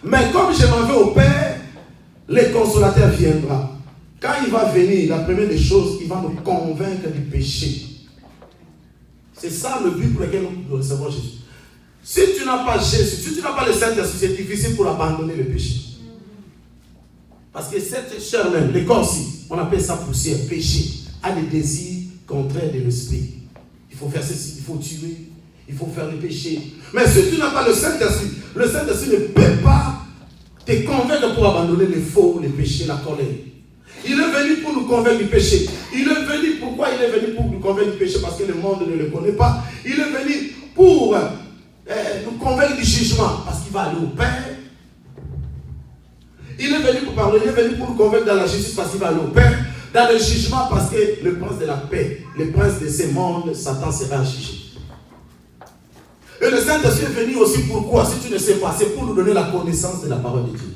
Mais comme je m'en vais au Père, le consolateur viendra. Quand il va venir, la première des choses, il va nous convaincre du péché. C'est ça le but pour lequel nous recevons Jésus. Si tu n'as pas Jésus, si tu n'as pas le Saint-Esprit, c'est difficile pour abandonner le péché. Parce que cette chair même, le corps-ci, on appelle ça poussière, péché, a des désirs contraires de l'esprit. Il faut faire ceci, il faut tuer, il faut faire le péché. Mais si tu n'as pas le Saint-Esprit ne peut pas te convaincre pour abandonner les faux, les péchés, la colère. Il est venu pour nous convaincre du péché. Il est venu, pourquoi il est venu pour nous convaincre du péché? Parce que le monde ne le connaît pas. Il est venu pour nous convaincre du jugement, parce qu'il va aller au Père. Il est venu pour parler, il est venu pour nous convaincre dans la justice, parce qu'il va aller au Père. Dans le jugement, parce que le prince de la paix, le prince de ce monde, Satan sera jugé. Et le Saint-Esprit est venu aussi pourquoi? Si tu ne sais pas, c'est pour nous donner la connaissance de la parole de Dieu.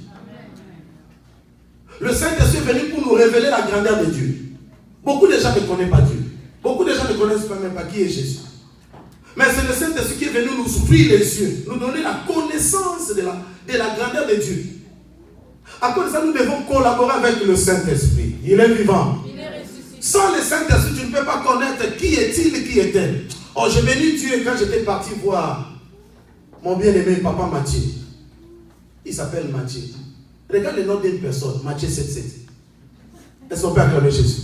Le Saint-Esprit est venu pour nous révéler la grandeur de Dieu. Beaucoup de gens ne connaissent pas Dieu. Beaucoup de gens ne connaissent même pas qui est Jésus. Mais c'est le Saint-Esprit qui est venu nous ouvrir les yeux, nous donner la connaissance de la grandeur de Dieu. À cause de ça, nous devons collaborer avec le Saint-Esprit. Il est vivant. Il est ressuscité. Sans le Saint-Esprit, tu ne peux pas connaître qui est-il, qui est-elle. Oh, j'ai béni Dieu quand j'étais parti voir mon bien-aimé papa Mathieu. Il s'appelle Mathieu. Regarde le nom d'une personne, Matthieu 7,7. Est-ce qu'on peut acclamer Jésus?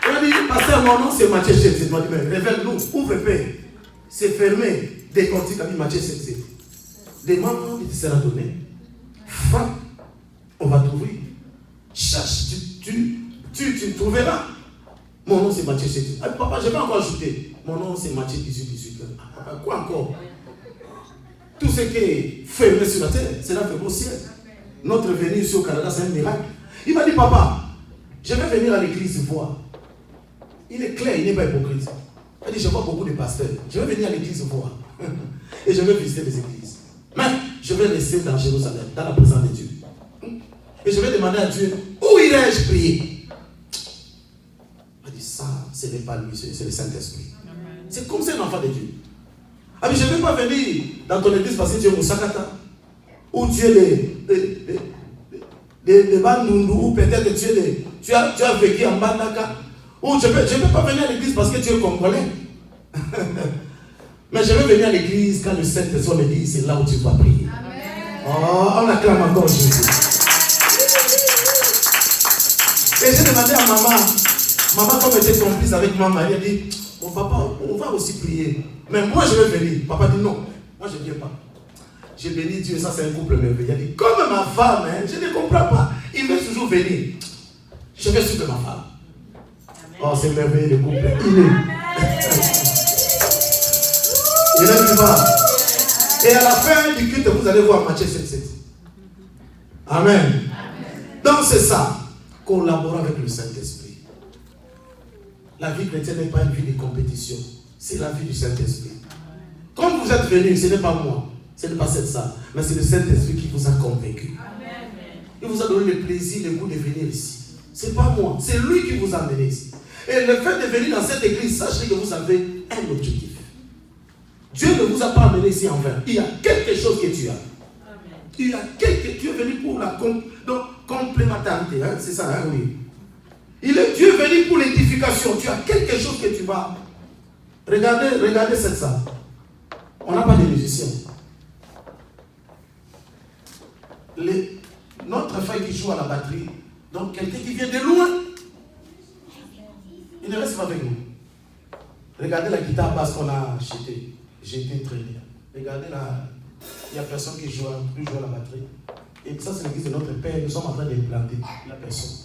On dit, pasteur, mon nom c'est Matthieu 7,7. Il m'a dit, mais révèle-nous, ouvre Père. C'est fermé. Décortique, a dit Matthieu 7,7. Demande, il te sera donné. Frappe, on va t'ouvrir. Cherche, tu trouveras. Mon nom c'est Matthieu 7,7. Ah, papa, je vais encore ajouter. Mon nom c'est Matthieu 18,18. Ah, papa, quoi encore? Tout ce qui est fermé sur la terre, c'est là fermé au ciel. Notre venue ici au Canada, c'est un miracle. Il m'a dit, papa, je vais venir à l'église voir. Il est clair, il n'est pas hypocrite. Il a dit, je vois beaucoup de pasteurs. Je vais venir à l'église voir. Et je vais visiter les églises. Mais je vais rester dans Jérusalem, dans la présence de Dieu. Et je vais demander à Dieu, où irai-je prier? Il a dit, ça, ce n'est pas lui, c'est le Saint-Esprit. C'est comme ça un enfant de Dieu. Ah mais je ne vais pas venir dans ton église parce que tu es Moussakata, ou tu es les Bandundu, ou peut-être tu as vécu en Bandaka, ou je ne vais pas venir à l'église parce que tu es Congolais. Mais je vais venir à l'église quand le Saint-Esprit me dit, c'est là où tu vas prier. Amen. Oh, on acclame encore Jésus. Et j'ai demandé à maman comme était complice avec maman, elle a dit, mon papa, on va aussi prier. Mais moi je vais venir. Papa dit non, moi je ne viens pas. J'ai béni Dieu, ça c'est un couple merveilleux. Il a dit, comme ma femme, hein, je ne comprends pas. Il veut toujours venir. Je vais suivre ma femme. Amen. Oh, c'est merveilleux le couple. Il est vivant. Et à la fin du culte, vous allez voir Matthieu 7,7. Amen. Amen. Donc c'est ça. Collaborer avec le Saint-Esprit. La vie chrétienne n'est pas une vie de compétition. C'est la vie du Saint-Esprit. Comme vous êtes venus, ce n'est pas moi. Ce n'est pas ça. Mais c'est le Saint-Esprit qui vous a convaincu. Amen. Il vous a donné le plaisir, le goût de venir ici. Ce n'est pas moi. C'est lui qui vous a amené ici. Et le fait de venir dans cette église, sachez que vous avez un objectif. Dieu ne vous a pas amené ici en vain. Il y a quelque chose que tu as. Amen. Il y a tu es venu pour la complémentarité. Hein? C'est ça, hein? Oui. Dieu est venu pour l'édification. Tu as quelque chose que tu vas. Regardez cette salle. On n'a pas de musiciens. Notre frère qui joue à la batterie, donc quelqu'un qui vient de loin, il ne reste pas avec nous. Regardez la guitare basse qu'on a jetée. J'étais très bien. Regardez là, il n'y a personne qui joue à la batterie. Et ça, c'est l'église de notre Père. Nous sommes en train d'implanter la personne.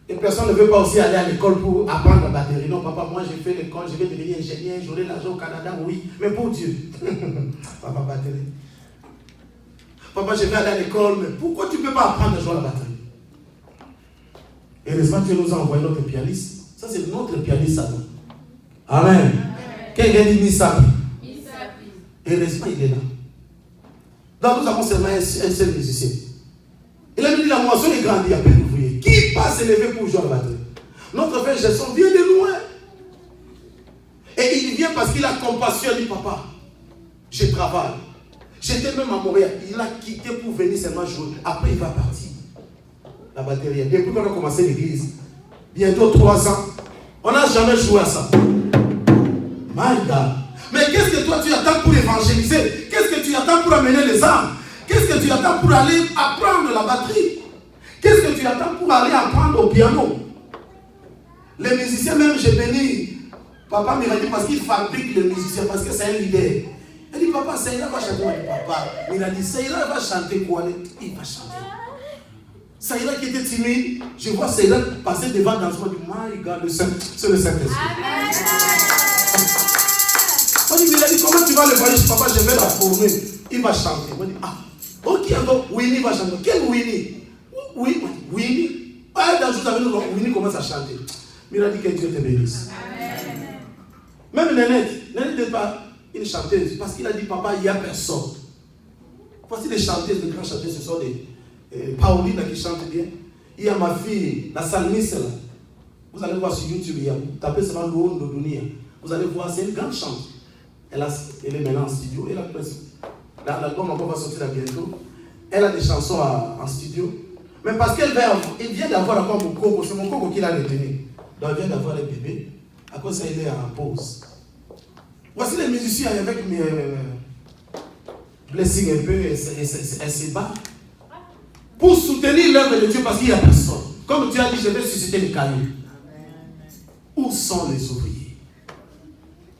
Et personne ne veut pas aussi aller à l'école pour apprendre la batterie. Non, papa, moi j'ai fait l'école, je vais devenir ingénieur, j'aurai l'argent au Canada, oui. Mais pour Dieu. Papa, batterie. Papa, je vais aller à l'école, mais pourquoi tu ne peux pas apprendre à jouer à la batterie? Heureusement, Dieu nous a envoyé notre pianiste. Ça, c'est notre pianiste à nous. Amen. Quelqu'un dit Misapi. Heureusement, il est là. Donc, nous avons seulement un seul musicien. Il a dit la moisson est grande, il y a plein d'ouvriers. Qui va s'élever pour jouer à la batterie? Notre frère Gerson vient de loin. Et il vient parce qu'il a compassion, il dit papa, je travaille. J'étais même à Montréal. Il a quitté pour venir seulement jouer. Après, il va partir. La batterie. Depuis qu'on a commencé l'église, bientôt 3 ans, on n'a jamais joué à ça. My God. Mais qu'est-ce que toi tu attends pour évangéliser? Qu'est-ce que tu attends pour amener les âmes? Qu'est-ce que tu attends pour aller apprendre la batterie? Qu'est-ce que tu attends pour aller apprendre au piano? Les musiciens, même, j'ai béni. Papa m'a dit parce qu'il fabrique les musiciens, parce que c'est un leader. Il dit, papa, Saïra va chanter. Il dit, papa. Il a dit, Saïra va chanter quoi? Il va chanter. Saïra qui était timide, je vois Saïra passer devant dans ce monde. My God, c'est le Saint-Esprit. Il a dit, comment tu vas le voir? Papa, je vais la former. Il va chanter. Il dit, ah, ok, alors, Winnie va chanter. Quel Winnie? Oui, Winnie. Ah, dans le jour avec nous, Winnie commence à chanter. Mais il a dit que Dieu te bénisse. Même Nénette n'est pas une chanteuse. Parce qu'il a dit, papa, il n'y a personne. Voici les chanteuses, les grands chanteuses, ce sont des Pauline qui chante bien. Il y a ma fille, la salmiste là. Vous allez voir sur YouTube, il y a, tapez seulement l'eau de Dunia. Vous allez voir, c'est une grande chante. Elle est maintenant en studio. L'album encore va sortir là bientôt. Elle a des chansons en studio. Mais parce qu'elle vient d'avoir encore mon coco, c'est mon coco qui l'a retenu. Donc elle vient d'avoir les bébés. À cause ça, il est en pause. Voici les musiciens avec mes blessings un peu, elle se bat. Pour soutenir l'œuvre de Dieu parce qu'il n'y a personne. Comme Dieu a dit, je vais susciter les cailloux. Où sont les ouvriers?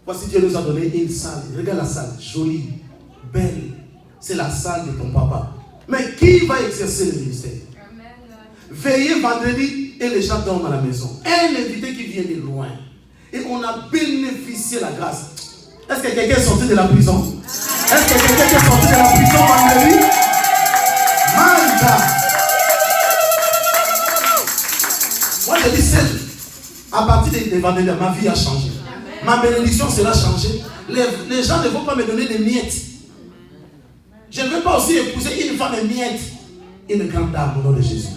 Voici Dieu nous a donné une salle. Regarde la salle, jolie, belle. C'est la salle de ton papa. Mais qui va exercer le ministère? Veillez vendredi et les gens dorment à la maison. Un invité qui vient de loin. Et on a bénéficié de la grâce. Est-ce que quelqu'un est sorti de la prison? Est-ce que quelqu'un est sorti de la prison vendredi? Moi je dis à partir de vendredi, ma vie a changé. Ma bénédiction sera changée. Les gens ne vont pas me donner des miettes. Je ne veux pas aussi épouser une femme miette. Une grande dame au nom de Jésus.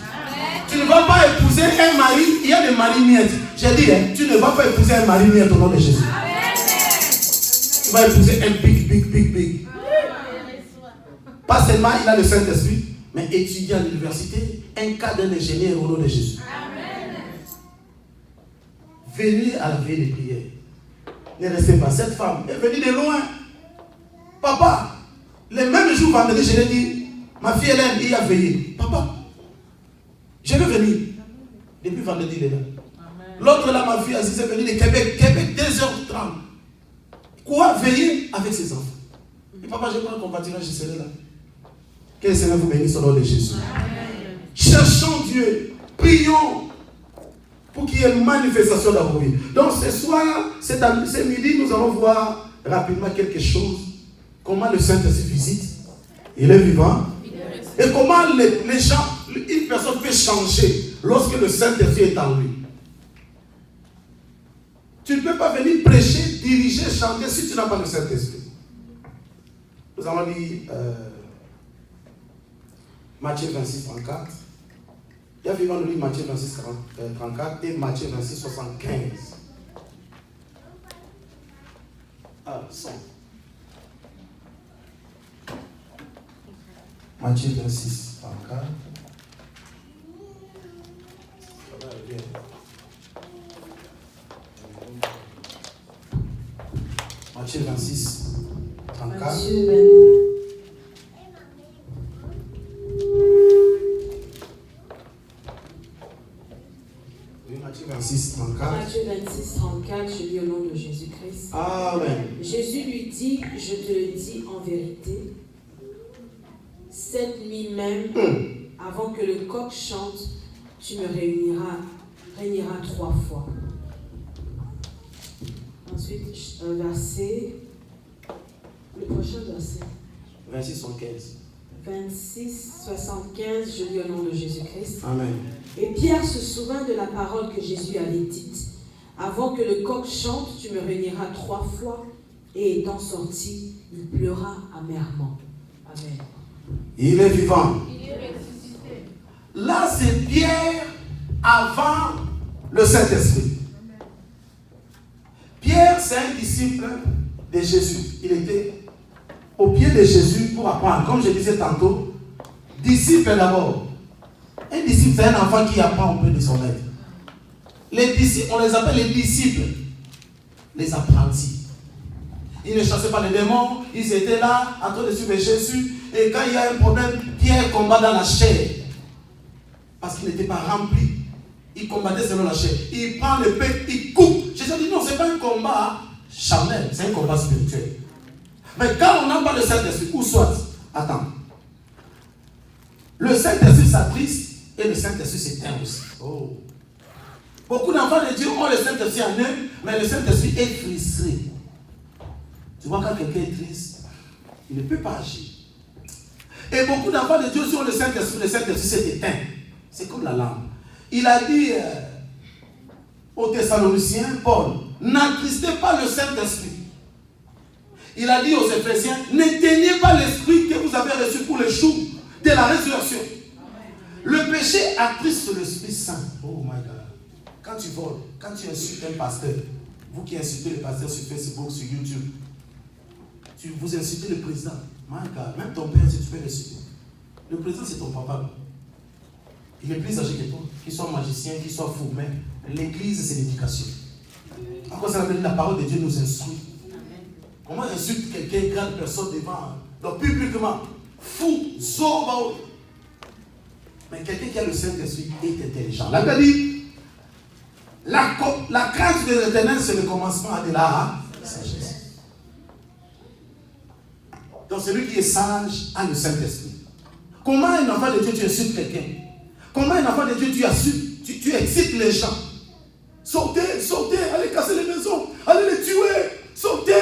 Tu ne vas pas épouser un mari, il y a des maris miettes. J'ai dit, tu ne vas pas épouser un mari miette au nom de Jésus. Tu vas épouser un big. Pas seulement il a le Saint-Esprit, mais étudiant à l'université, un cas d'un ingénieur au nom de Jésus. Venez à la veille des prières. Ne restez pas. Cette femme est venue de loin. Papa, le même jour vendredi, je lui ai dit, ma fille Hélène, il a veillé. Papa, je vais venir. Depuis vendredi, il est là. L'autre là, ma fille Aziz est venue de Québec. Québec, 2h30. Quoi? Veiller avec ses enfants. Et papa, je crois qu'on partira, je serai là. Que le Seigneur vous bénisse au nom de Jésus. Amen. Cherchons Dieu. Prions pour qu'il y ait une manifestation dans vos vies. Donc ce soir, ce midi, nous allons voir rapidement quelque chose. Comment le Saint-Esprit visite. Il est vivant. Et comment les gens, une personne peut changer lorsque le Saint-Esprit est en lui. Tu ne peux pas venir prêcher, diriger, chanter si tu n'as pas le Saint-Esprit. Nous allons lire Matthieu 26, 34. Il y a vivant de lire Matthieu 26, 34 et Matthieu 26, 75. Ah, son. Matthieu 26, 34. Matthieu 26, 34. Matthieu 26, 34. Matthieu 26, 34, je lis au nom de Jésus-Christ. Amen. Jésus lui dit, je te le dis en vérité, cette nuit même, avant que le coq chante, tu me régneras 3 fois. Ensuite, un verset, le prochain verset. 26, 75. 26, 75, je lis au nom de Jésus-Christ. Amen. Et Pierre se souvint de la parole que Jésus avait dite. Avant que le coq chante, tu me régneras 3 fois. Et étant sorti, il pleura amèrement. Amen. Il est vivant. Il est ressuscité. Là, c'est Pierre avant le Saint-Esprit. Pierre, c'est un disciple de Jésus. Il était au pied de Jésus pour apprendre. Comme je disais tantôt, disciple d'abord. Un disciple, c'est un enfant qui apprend un peu de son maître. Les disciples, on les appelle les disciples, les apprentis. Ils ne chassaient pas les démons, ils étaient là en train de suivre Jésus. Et quand il y a un problème, Pierre combat dans la chair. Parce qu'il n'était pas rempli. Il combattait selon la chair. Il prend l'épée, il coupe. Jésus dit non, ce n'est pas un combat charnel, c'est un combat spirituel. Mais quand on n'a pas le Saint-Esprit, ou soit, attends, le Saint-Esprit s'attriste et le Saint-Esprit s'éteint aussi. Oh. Beaucoup d'enfants de Dieu ont le Saint-Esprit en eux, mais le Saint-Esprit est frustré. Tu vois, quand quelqu'un est triste, il ne peut pas agir. Et beaucoup d'enfants de Dieu ont le Saint-Esprit s'est éteint. C'est comme la lampe. Il a dit aux Thessaloniciens, Paul, n'attristez pas le Saint-Esprit. Il a dit aux Éphésiens, n'éteignez pas l'esprit que vous avez reçu pour le jour de la résurrection. Le péché attriste l'Esprit Saint. Oh my God. Quand tu voles, quand tu insultes un pasteur, vous qui insultez le pasteur sur Facebook, sur YouTube, vous insultez le président. My God, même ton père, si tu peux l'insulter. Le président, c'est ton papa. Il est plus âgé que toi, qu'il soit magicien, qu'il soit fou, mais l'église, c'est l'éducation. À quoi ça veut dire? La parole de Dieu nous instruit. Comment insulte quelqu'un, grande personne devant, donc publiquement, fou, zoba. Mais quelqu'un qui a le Saint-Esprit est intelligent. La Bible dit, la crainte de l'Éternel, c'est le commencement de la sagesse. Donc celui qui est sage a le Saint-Esprit. Comment un enfant de Dieu tu insultes quelqu'un? Comment un enfant de Dieu tu excites les gens? Sortez, sortez, allez casser les maisons, allez les tuer, sortez.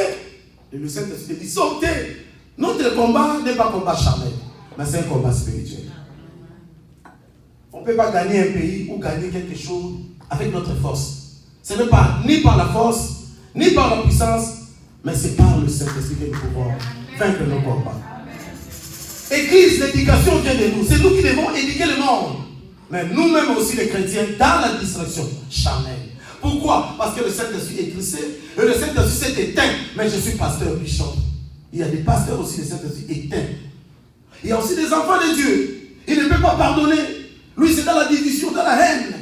Et le Saint-Esprit dit sortez. Notre combat n'est pas un combat charnel, mais c'est un combat spirituel. On ne peut pas gagner un pays ou gagner quelque chose avec notre force. Ce n'est pas ni par la force, ni par la puissance, mais c'est par le Saint-Esprit que nous pouvons vaincre nos combats. Église, l'éducation vient de nous. C'est nous qui devons éduquer le monde. Mais nous-mêmes aussi, les chrétiens, dans la distraction charnelle. Pourquoi? Parce que le Saint-Esprit est trissé et le Saint-Esprit s'est éteint. Mais je suis pasteur bishop. Il y a des pasteurs aussi, le Saint-Esprit éteint. Il y a aussi des enfants de Dieu. Il ne peut pas pardonner. Lui, c'est dans la division, dans la haine.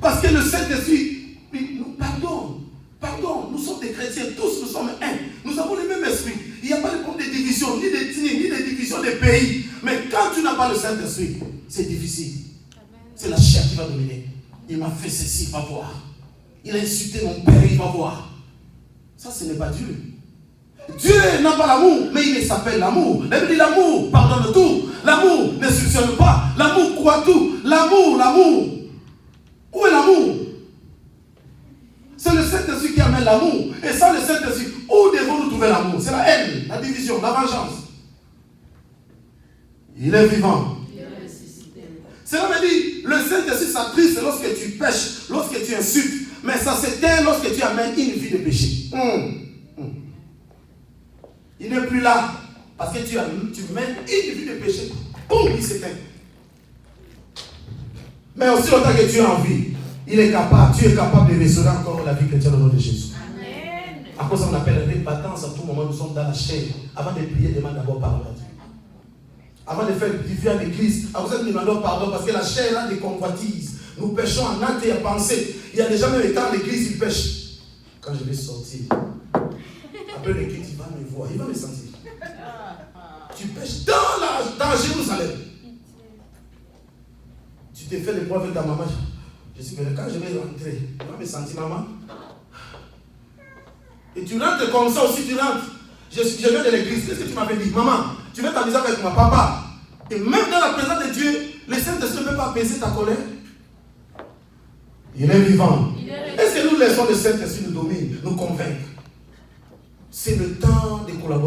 Parce que le Saint-Esprit nous pardonne. Pardon, nous sommes des chrétiens, tous nous sommes un. Nous avons le même esprit. Il n'y a pas de problème de division, ni d'ethnie, ni de division des pays. Mais quand tu n'as pas le Saint-Esprit, c'est difficile. C'est la chair qui va dominer. Il m'a fait ceci, va voir. Il a insulté mon père, il va voir. Ça, ce n'est pas Dieu. Dieu n'a pas l'amour, mais il s'appelle l'amour. La Bible dit l'amour pardonne tout. L'amour ne soupçonne pas. L'amour croit tout. L'amour, l'amour. Où est l'amour? C'est le Saint-Esprit qui amène l'amour. Et sans le Saint-Esprit, où devons-nous trouver l'amour? C'est la haine, la division, la vengeance. Il est vivant. Cela veut dire, le Saint-Esprit s'attriste lorsque tu pêches, lorsque tu insultes. Mais ça s'éteint lorsque tu amènes une vie de péché. Il n'est plus là. Parce que tu mènes une vie de péché. Boum, il s'éteint. Mais aussi longtemps que tu es en vie, tu es capable de restaurer encore la vie chrétienne au nom de Jésus. Amen. À cause on appelle répentance, à tout moment nous sommes dans la chair. Avant de prier, demande d'abord pardon à Dieu. Avant de faire du vie à l'église, à vous nous demandons pardon parce que la chair a des convoitises. Nous péchons en acte et en pensée. Il y a déjà même des temps l'église, il pêche. Quand je vais sortir, après le culte, il va me voir, il va me sentir. Tu pêches dans Jérusalem. Tu t'es fait les poids avec ta maman. Je suis venu, quand je vais rentrer, il va me sentir maman. Et tu rentres comme ça aussi, tu rentres. Je viens de l'église, qu'est-ce que tu m'avais dit? Maman, tu veux t'amuser avec mon papa. Et même dans la présence de Dieu, le Saint-Esprit ne peut pas apaiser ta colère. Il est vivant. Est-ce que nous laissons le Saint-Esprit nous dominer, nous convaincre? C'est le temps de collaborer.